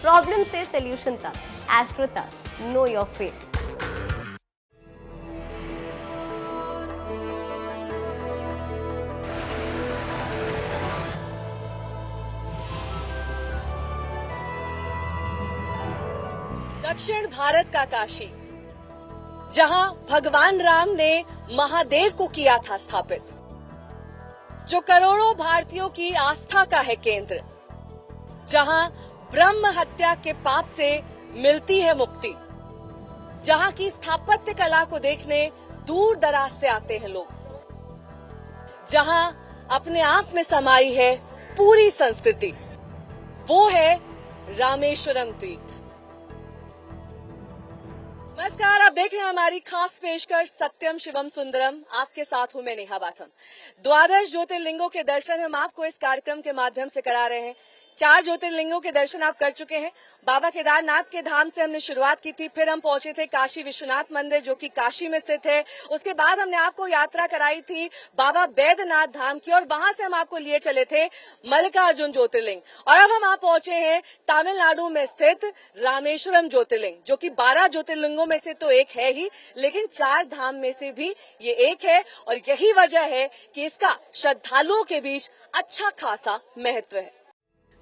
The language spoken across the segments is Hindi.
प्रॉब्लम से सोल्यूशन तक, एस्ट्रो तक, नो योर फेट। दक्षिण भारत का काशी, जहां भगवान राम ने महादेव को किया था स्थापित, जो करोड़ों भारतीयों की आस्था का है केंद्र, जहां ब्रह्म हत्या के पाप से मिलती है मुक्ति, जहां की स्थापत्य कला को देखने दूर दराज से आते हैं लोग, जहां अपने आप में समाई है पूरी संस्कृति, वो है रामेश्वरम तीर्थ। नमस्कार, आप देख रहे हैं हमारी खास पेशकश सत्यम शिवम सुंदरम। आपके साथ हूं मैं नेहा बाथम। 12 ज्योतिर्लिंगों के दर्शन हम आपको इस कार्यक्रम के माध्यम से करा रहे हैं। 4 ज्योतिर्लिंगों के दर्शन आप कर चुके हैं। बाबा केदारनाथ के धाम से हमने शुरुआत की थी, फिर हम पहुंचे थे काशी विश्वनाथ मंदिर जो कि काशी में स्थित है। उसके बाद हमने आपको यात्रा कराई थी बाबा बैद्यनाथ धाम की, और वहां से हम आपको लिए चले थे मल्लिकार्जुन ज्योतिर्लिंग। और अब हम आप पहुंचे हैं तमिलनाडु में स्थित रामेश्वरम ज्योतिर्लिंग, जो कि 12 ज्योतिर्लिंगों में से तो एक है ही, लेकिन 4 धाम में से भी ये एक है। और यही वजह है कि इसका श्रद्धालुओं के बीच अच्छा खासा महत्व है।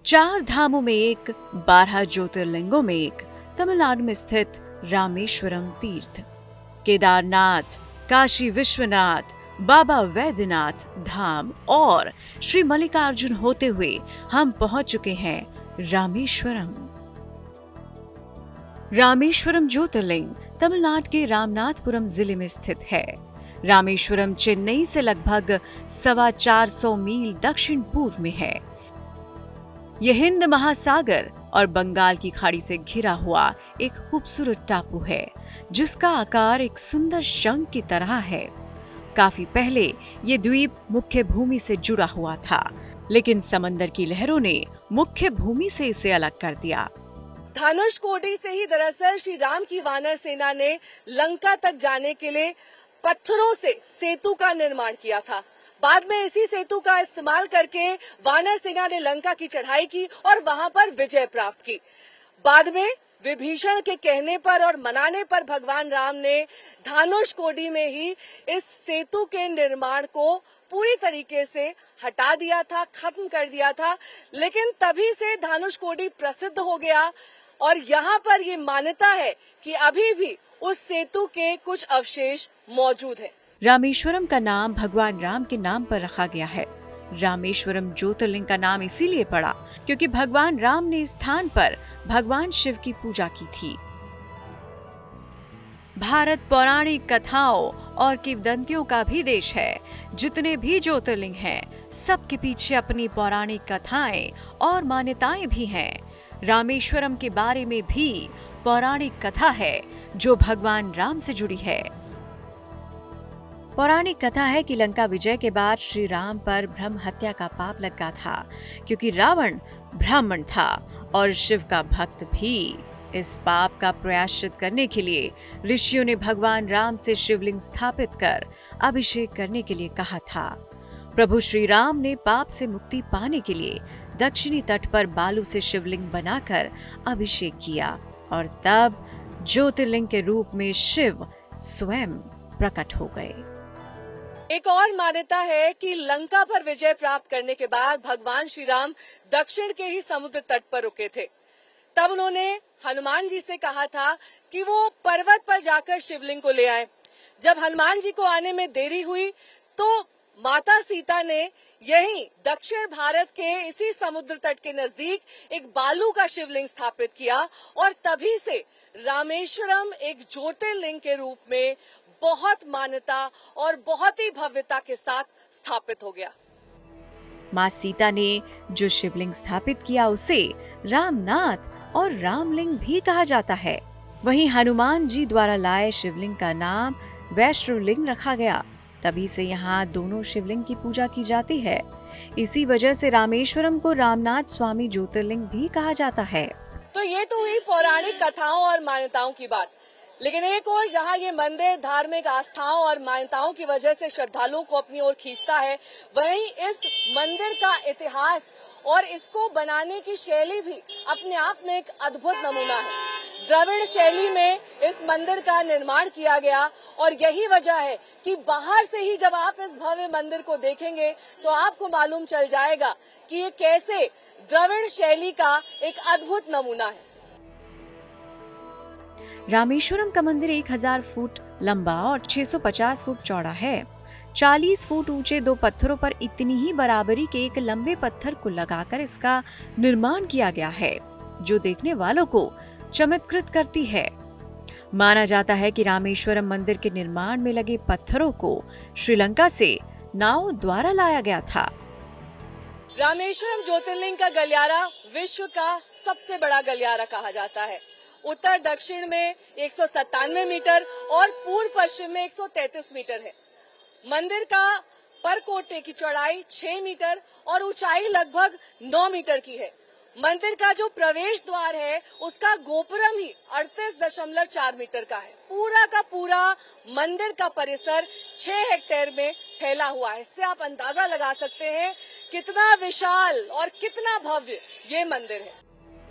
4 धामों में एक, 12 ज्योतिर्लिंगों में एक, तमिलनाडु में स्थित रामेश्वरम तीर्थ, केदारनाथ, काशी विश्वनाथ, बाबा वैद्यनाथ धाम और श्री मल्लिकार्जुन होते हुए हम पहुंच चुके हैं रामेश्वरम। रामेश्वरम ज्योतिर्लिंग तमिलनाडु के रामनाथपुरम जिले में स्थित है। रामेश्वरम चेन्नई से लगभग 425 मील दक्षिण पूर्व में है। यह हिंद महासागर और बंगाल की खाड़ी से घिरा हुआ एक खूबसूरत टापू है, जिसका आकार एक सुंदर शंख की तरह है। काफी पहले ये द्वीप मुख्य भूमि से जुड़ा हुआ था, लेकिन समंदर की लहरों ने मुख्य भूमि से इसे अलग कर दिया। धनुषकोडी से ही दरअसल श्री राम की वानर सेना ने लंका तक जाने के लिए पत्थरों से सेतु का निर्माण किया था। बाद में इसी सेतु का इस्तेमाल करके वानर सेना ने लंका की चढ़ाई की और वहां पर विजय प्राप्त की। बाद में विभीषण के कहने पर और मनाने पर भगवान राम ने धनुषकोडी में ही इस सेतु के निर्माण को पूरी तरीके से हटा दिया था, खत्म कर दिया था। लेकिन तभी से धनुषकोडी प्रसिद्ध हो गया और यहाँ पर ये मान्यता है कि अभी भी उस सेतु के कुछ अवशेष मौजूद हैं। रामेश्वरम का नाम भगवान राम के नाम पर रखा गया है। रामेश्वरम ज्योतिर्लिंग का नाम इसीलिए पड़ा क्योंकि भगवान राम ने इस स्थान पर भगवान शिव की पूजा की थी। भारत पौराणिक कथाओं और किंवदंतियों का भी देश है। जितने भी ज्योतिर्लिंग हैं, सबके पीछे अपनी पौराणिक कथाएं और मान्यताएं भी हैं। रामेश्वरम के बारे में भी पौराणिक कथा है जो भगवान राम से जुड़ी है। पौराणिक कथा है कि लंका विजय के बाद श्री राम पर ब्रह्म हत्या का पाप लगा था, क्योंकि रावण ब्राह्मण था और शिव का भक्त भी। इस पाप का प्रायश्चित करने के लिए ऋषियों ने भगवान राम से शिवलिंग स्थापित कर अभिषेक करने के लिए कहा था। प्रभु श्री राम ने पाप से मुक्ति पाने के लिए दक्षिणी तट पर बालू से शिवलिंग बनाकर अभिषेक किया और तब ज्योतिर्लिंग के रूप में शिव स्वयं प्रकट हो गए। एक और मान्यता है कि लंका पर विजय प्राप्त करने के बाद भगवान श्री राम दक्षिण के ही समुद्र तट पर रुके थे। तब उन्होंने हनुमान जी से कहा था कि वो पर्वत पर जाकर शिवलिंग को ले आए। जब हनुमान जी को आने में देरी हुई तो माता सीता ने यहीं दक्षिण भारत के इसी समुद्र तट के नजदीक एक बालू का शिवलिंग स्थापित किया और तभी से रामेश्वरम एक ज्योतिर्लिंग के रूप में बहुत मान्यता और बहुत ही भव्यता के साथ स्थापित हो गया। माँ सीता ने जो शिवलिंग स्थापित किया उसे रामनाथ और रामलिंग भी कहा जाता है। वहीं हनुमान जी द्वारा लाए शिवलिंग का नाम वैष्णवलिंग रखा गया। तभी से यहाँ दोनों शिवलिंग की पूजा की जाती है। इसी वजह से रामेश्वरम को रामनाथ स्वामी ज्योतिर्लिंग भी कहा जाता है। तो ये तो हुई पौराणिक कथाओं और मान्यताओं की बात, लेकिन एक और जहाँ ये मंदिर धार्मिक आस्थाओं और मान्यताओं की वजह से श्रद्धालुओं को अपनी ओर खींचता है, वहीं इस मंदिर का इतिहास और इसको बनाने की शैली भी अपने आप में एक अद्भुत नमूना है। द्रविड़ शैली में इस मंदिर का निर्माण किया गया और यही वजह है कि बाहर से ही जब आप इस भव्य मंदिर को देखेंगे तो आपको मालूम चल जाएगा कि ये कैसे द्रविड़ शैली का एक अद्भुत नमूना है। रामेश्वरम का मंदिर 1000 फुट लंबा और 650 फुट चौड़ा है। 40 फुट ऊंचे 2 पत्थरों पर इतनी ही बराबरी के एक लंबे पत्थर को लगाकर इसका निर्माण किया गया है, जो देखने वालों को चमत्कृत करती है। माना जाता है कि रामेश्वरम मंदिर के निर्माण में लगे पत्थरों को श्रीलंका से नाव द्वारा लाया गया था। रामेश्वरम ज्योतिर्लिंग का गलियारा विश्व का सबसे बड़ा गलियारा कहा जाता है। उत्तर दक्षिण में 197 मीटर और पूर्व पश्चिम में 133 मीटर है। मंदिर का परकोटे की चौड़ाई 6 मीटर और ऊंचाई लगभग 9 मीटर की है। मंदिर का जो प्रवेश द्वार है उसका गोपुरम ही 38.4 मीटर का है। पूरा का पूरा मंदिर का परिसर 6 हेक्टेयर में फैला हुआ है। इससे आप अंदाजा लगा सकते हैं कितना विशाल और कितना भव्य ये मंदिर है।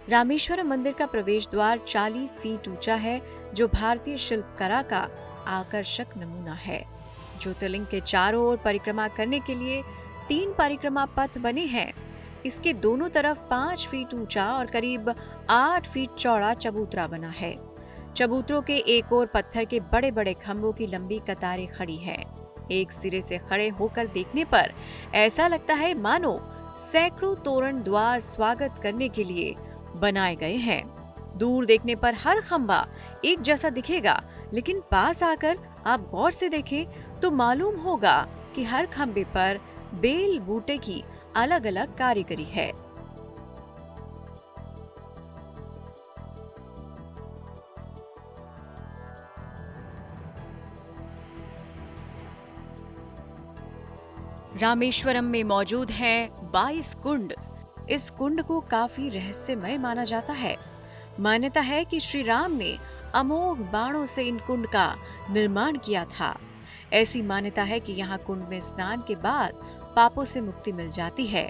रामेश्वरम मंदिर का प्रवेश द्वार 40 फीट ऊंचा है, जो भारतीय शिल्पकला का आकर्षक नमूना है। ज्योतिर्लिंग के चारों ओर परिक्रमा करने के लिए 3 परिक्रमा पथ बने हैं। इसके दोनों तरफ 5 फीट ऊंचा और करीब 8 फीट चौड़ा चबूतरा बना है। चबूतरों के एक ओर पत्थर के बड़े बड़े खम्भों की लंबी कतारें खड़ी हैं। एक सिरे से खड़े होकर देखने पर ऐसा लगता है मानो सैकड़ों तोरण द्वार स्वागत करने के लिए बनाए गए हैं। दूर देखने पर हर खंभा एक जैसा दिखेगा, लेकिन पास आकर आप गौर से देखें तो मालूम होगा कि हर खंभे पर बेल बूटे की अलग अलग कारीगरी है। रामेश्वरम में मौजूद हैं 22 कुंड। इस कुंड को काफी रहस्यमय माना जाता है। मान्यता है कि श्री राम ने अमोघ बाणों से इन कुंड का निर्माण किया था। ऐसी मान्यता है कि यहाँ कुंड में स्नान के बाद पापों से मुक्ति मिल जाती है।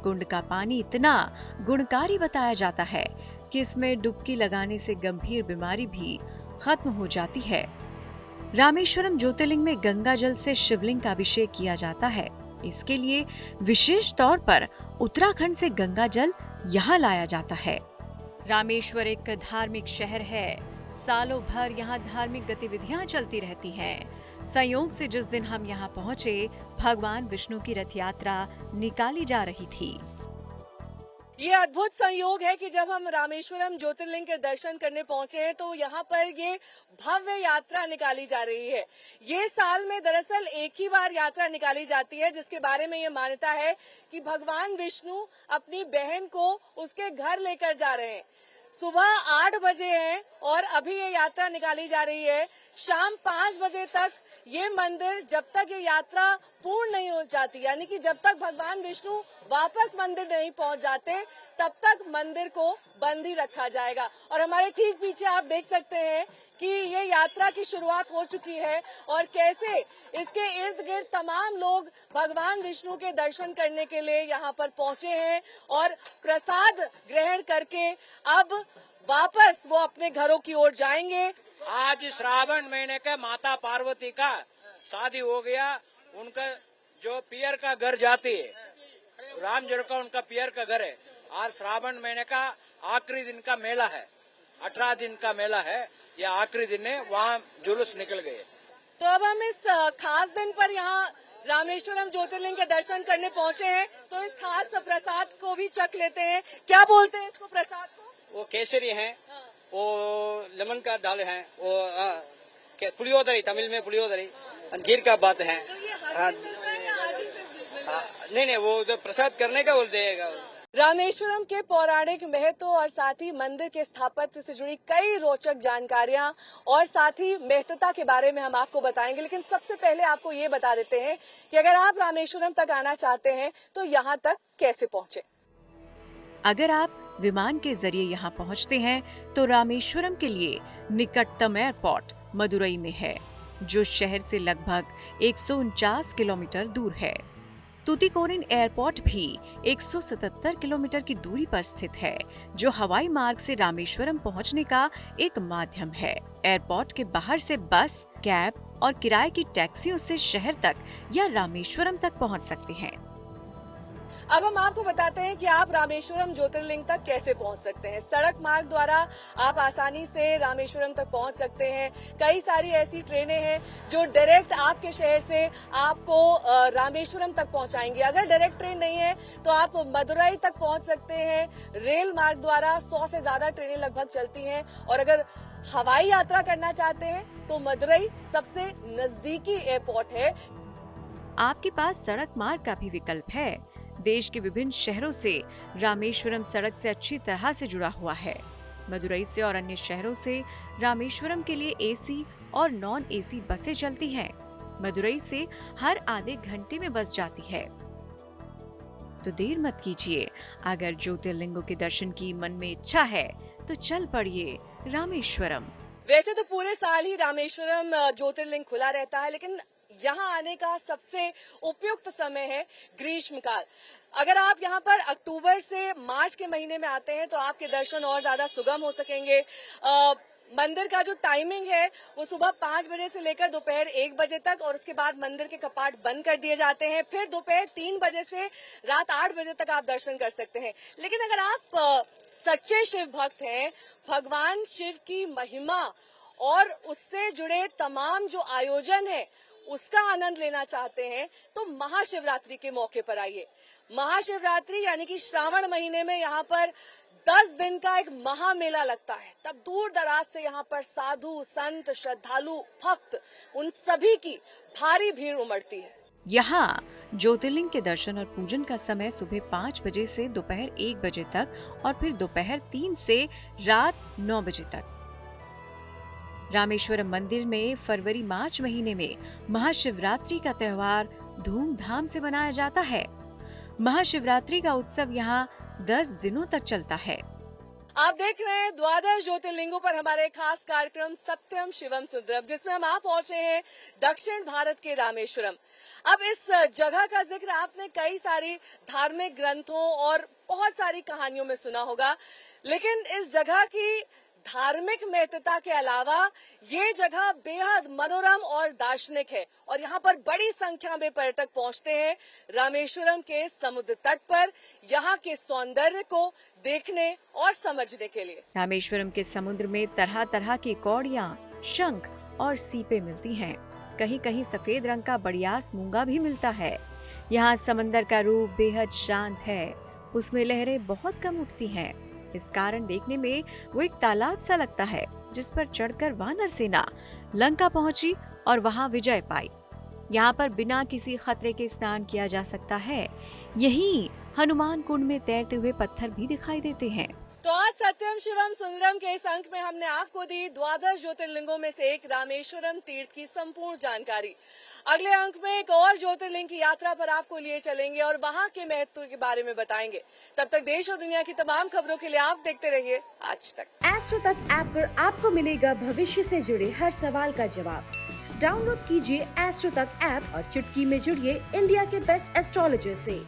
कुंड का पानी इतना गुणकारी बताया जाता है कि इसमें डुबकी लगाने से गंभीर बीमारी भी खत्म हो जाती है। रामेश्वरम ज्योतिर्लिंग में गंगा जल से शिवलिंग का अभिषेक किया जाता है। इसके लिए विशेष तौर पर उत्तराखंड से गंगा जल यहाँ लाया जाता है। रामेश्वर एक धार्मिक शहर है। सालों भर यहाँ धार्मिक गतिविधियाँ चलती रहती हैं। संयोग से जिस दिन हम यहाँ पहुँचे, भगवान विष्णु की रथ यात्रा निकाली जा रही थी। ये अद्भुत संयोग है कि जब हम रामेश्वरम ज्योतिर्लिंग के दर्शन करने पहुंचे हैं तो यहाँ पर ये भव्य यात्रा निकाली जा रही है। ये साल में दरअसल एक ही बार यात्रा निकाली जाती है, जिसके बारे में ये मान्यता है कि भगवान विष्णु अपनी बहन को उसके घर लेकर जा रहे हैं। सुबह 8 बजे है और अभी ये यात्रा निकाली जा रही है। शाम 5 बजे तक ये मंदिर, जब तक ये यात्रा पूर्ण नहीं हो जाती, यानी कि जब तक भगवान विष्णु वापस मंदिर नहीं पहुंच जाते, तब तक मंदिर को बंद ही रखा जाएगा। और हमारे ठीक पीछे आप देख सकते हैं कि ये यात्रा की शुरुआत हो चुकी है और कैसे इसके इर्द गिर्द तमाम लोग भगवान विष्णु के दर्शन करने के लिए यहाँ पर पहुंचे हैं और प्रसाद ग्रहण करके अब वापस वो अपने घरों की ओर जाएंगे। आज श्रावण महीने का माता पार्वती का शादी हो गया। उनका जो पियर का घर जाती है, राम जी का उनका पियर का घर है। आज श्रावण महीने का आखिरी दिन का मेला है, 18 दिन का मेला है। यह आखिरी दिन है, वहाँ जुलूस निकल गए। तो अब हम इस खास दिन पर यहाँ रामेश्वरम ज्योतिर्लिंग के दर्शन करने पहुँचे हैं, तो इस खास प्रसाद को भी चख लेते हैं। क्या बोलते हैं इसको, प्रसाद को? वो केसरी है, वो लेमन का डाले हैं, वो पुलियोदरी, तमिल में पुलियोदरी, अंजीर का बात है। नहीं, वो उधर प्रसाद करने का बोल देगा। रामेश्वरम के पौराणिक महत्व और साथ ही मंदिर के स्थापत्य से जुड़ी कई रोचक जानकारियां और साथ ही महत्वता के बारे में हम आपको बताएंगे, लेकिन सबसे पहले आपको ये बता देते हैं कि अगर आप रामेश्वरम तक आना चाहते हैं तो यहाँ तक कैसे पहुँचे। अगर आप विमान के जरिए यहाँ पहुँचते हैं तो रामेश्वरम के लिए निकटतम एयरपोर्ट मदुरई में है, जो शहर से लगभग 149 किलोमीटर दूर है। तूतीकोरिन एयरपोर्ट भी 177 किलोमीटर की दूरी पर स्थित है, जो हवाई मार्ग से रामेश्वरम पहुंचने का एक माध्यम है। एयरपोर्ट के बाहर से बस, कैब और किराए की टैक्सियों से शहर तक या रामेश्वरम तक पहुंच सकते हैं। अब हम आपको बताते हैं कि आप रामेश्वरम ज्योतिर्लिंग तक कैसे पहुंच सकते हैं। सड़क मार्ग द्वारा आप आसानी से रामेश्वरम तक पहुंच सकते हैं। कई सारी ऐसी ट्रेनें हैं जो डायरेक्ट आपके शहर से आपको रामेश्वरम तक पहुंचाएंगी। अगर डायरेक्ट ट्रेन नहीं है तो आप मदुरई तक पहुंच सकते हैं। रेल मार्ग द्वारा 100 से ज्यादा ट्रेनें लगभग चलती हैं, और अगर हवाई यात्रा करना चाहते हैं तो मदुरई सबसे नजदीकी एयरपोर्ट है। आपके पास सड़क मार्ग का भी विकल्प है। देश के विभिन्न शहरों से रामेश्वरम सड़क से अच्छी तरह से जुड़ा हुआ है। मदुरई से और अन्य शहरों से रामेश्वरम के लिए एसी और नॉन एसी बसें चलती हैं। मदुरई से हर आधे घंटे में बस जाती है। तो देर मत कीजिए, अगर ज्योतिर्लिंगों के दर्शन की मन में इच्छा है तो चल पड़िए रामेश्वरम। वैसे तो पूरे साल ही रामेश्वरम ज्योतिर्लिंग खुला रहता है, लेकिन यहाँ आने का सबसे उपयुक्त समय है ग्रीष्मकाल। अगर आप यहाँ पर अक्टूबर से मार्च के महीने में आते हैं तो आपके दर्शन और ज्यादा सुगम हो सकेंगे। मंदिर का जो टाइमिंग है वो सुबह 5 बजे से लेकर दोपहर 1 बजे तक, और उसके बाद मंदिर के कपाट बंद कर दिए जाते हैं। फिर दोपहर 3 बजे से रात 8 बजे तक आप दर्शन कर सकते हैं। लेकिन अगर आप सच्चे शिव भक्त हैं, भगवान शिव की महिमा और उससे जुड़े तमाम जो आयोजन है उसका आनंद लेना चाहते हैं तो महाशिवरात्रि के मौके पर आइए। महाशिवरात्रि यानी कि श्रावण महीने में यहाँ पर 10 दिन का एक महामेला लगता है। तब दूर दराज से यहाँ पर साधु, संत, श्रद्धालु, भक्त, उन सभी की भारी भीड़ उमड़ती है। यहाँ ज्योतिर्लिंग के दर्शन और पूजन का समय सुबह 5 बजे से दोपहर 1 बजे तक और फिर दोपहर 3 से रात 9 बजे तक। रामेश्वरम मंदिर में फरवरी मार्च महीने में महाशिवरात्रि का त्योहार धूमधाम से मनाया जाता है। महाशिवरात्रि का उत्सव यहाँ 10 दिनों तक चलता है। आप देख रहे हैं द्वादश ज्योतिर्लिंगों पर हमारे खास कार्यक्रम सत्यम शिवम सुंदरम, जिसमें हम आप पहुंचे हैं दक्षिण भारत के रामेश्वरम। अब इस जगह का जिक्र आपने कई सारी धार्मिक ग्रंथों और बहुत सारी कहानियों में सुना होगा, लेकिन इस जगह की धार्मिक महत्ता के अलावा ये जगह बेहद मनोरम और दार्शनिक है, और यहाँ पर बड़ी संख्या में पर्यटक पहुँचते हैं रामेश्वरम के समुद्र तट पर यहाँ के सौंदर्य को देखने और समझने के लिए। रामेश्वरम के समुद्र में तरह तरह की कौड़ियाँ, शंख और सीपे मिलती हैं। कहीं कहीं सफेद रंग का बड़ियास मूंगा भी मिलता है। यहाँ समंदर का रूप बेहद शांत है, उसमें लहरें बहुत कम उठती हैं। इस कारण देखने में वो एक तालाब सा लगता है, जिस पर चढ़कर वानर सेना लंका पहुंची और वहां विजय पाई। यहाँ पर बिना किसी खतरे के स्नान किया जा सकता है। यहीं हनुमान कुंड में तैरते हुए पत्थर भी दिखाई देते हैं। तो आज सत्यम शिवम सुंदरम के इस अंक में हमने आपको दी द्वादश ज्योतिर्लिंगों में से एक रामेश्वरम तीर्थ की संपूर्ण जानकारी। अगले अंक में एक और ज्योतिर्लिंग की यात्रा पर आपको लिए चलेंगे और वहां के महत्व के बारे में बताएंगे। तब तक देश और दुनिया की तमाम खबरों के लिए आप देखते रहिए आज तक। एस्ट्रो तक ऐप पर आपको मिलेगा भविष्य से जुड़े हर सवाल का जवाब। डाउनलोड कीजिए एस्ट्रो तक ऐप और चुटकी में जुड़िए इंडिया के बेस्ट एस्ट्रोलॉजर से।